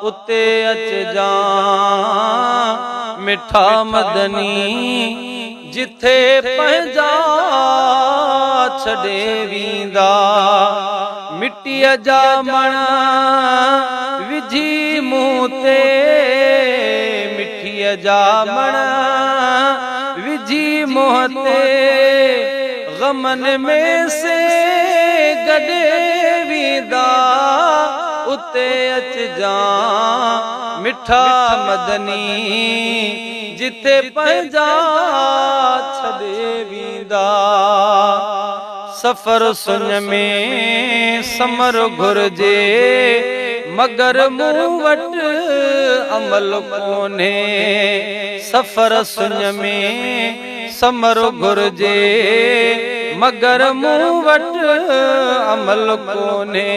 उत्ते अच जा मिठा मदनी जिथे पंहिंजा छॾे वींदा मिट्टीअ जा मण विझी मुंह ते मिट्टीअ जा मण विझी मुंह ते गमन में से गॾे वींदा उते अच जा मिठा मदनी जिथे पंहिंजा छॾे वींदा सफ़र सुन में समर घुर्जे मगर मूं वटि अमल कोन्हे सफ़र सुन में समर घुर्जे मगर मूं वटि अमल कोन्हे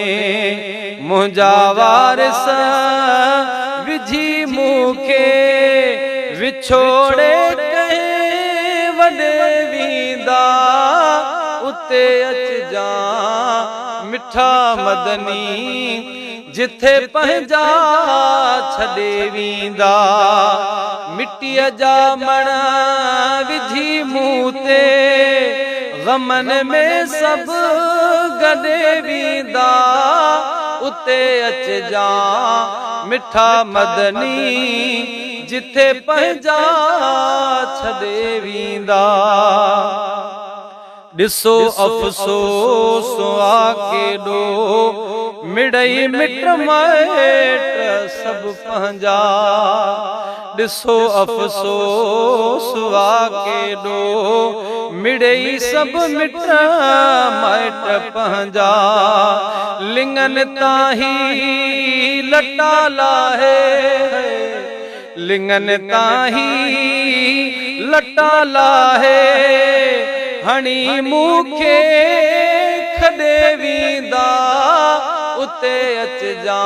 मुंहिंजा वारिस विझी मूंखे विछोड़े कंहिं वॾे वींदा उते अच जा मिठा मदनी जिथे पंहिंजा छॾे वींदा मिट्टीअ जा मण विझी मुंह ते गमन में सभु गॾे वींदा उते अच जा मिठा मदनी जिथे पंहिंजा छॾे वींदा ॾिसो अफ़सोस आ केॾो मिड़ई मिट माइट सभु पंहिंजा ॾिसो अफ़सोस आ केॾो मिड़ई सभु मिट माइट पंहिंजा लिंगनि ताही लटा लाहे लिंगनि ताही लटा लाहे हणी मूंखे खॾे वींदा उते अच जा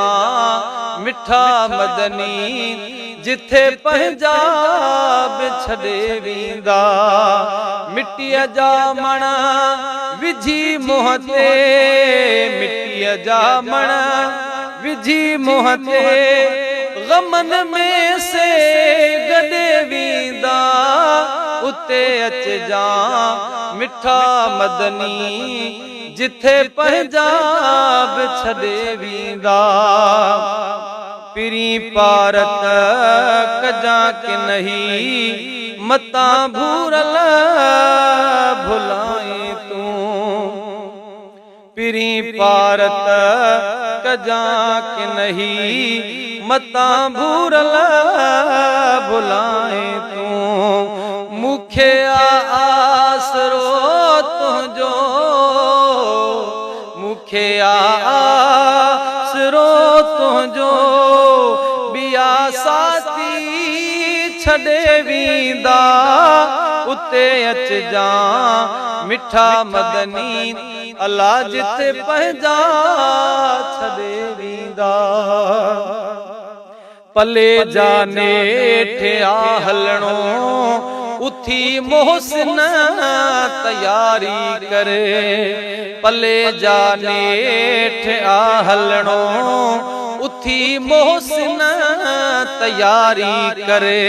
मिठा मदनी जिथे पंहिंजा बि छॾे वींदा मिट्टीअ जा मण विझी मुंह ते मिट्टीअ जा मण विझी मुंह ते गमन में से गॾे वींदा उते अच जा मिठा मदनी जिथे पंहिंजा बि छॾे वींदा पिरी पारत कजां कि नहीं मतां भूरल भुलाए तूं पिरी पारत कजां कि नहीं मतां भूरल भुलाए तूं मूंखे आसरो तुंहिंजो मूंखे आसरो तुंहिंजो बिया साथी छॾे वींदा उते अच जा मिठा मदनी अला जिथे पंहिंजा छॾे वींदा पले जा नेठ आ हलणो उथी मोहसिन तैयारी करे पले जा नेठ आ हलणो उथी मोहसिन तैयारी करे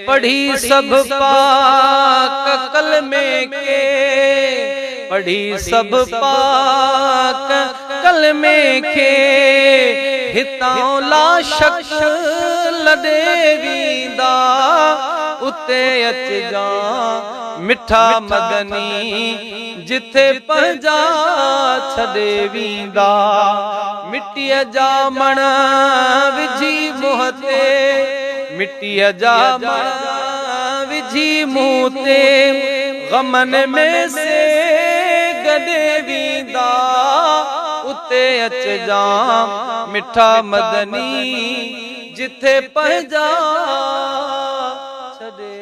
पढ़ी सब पाक कलमे के पढ़ी सब पाक कलमे के हितां ला शक लॾे वींदा उते अच जा मिठा मदनी जिथे पंहिंजा छॾे वींदा मिट्टीअ जा मण विझी मुंह ते मिट्टीअ जा मण विझी मुंह ते गमन में से गॾे वींदा उते अच जा मिठा मदनी जिथे पंहिंजा छॾे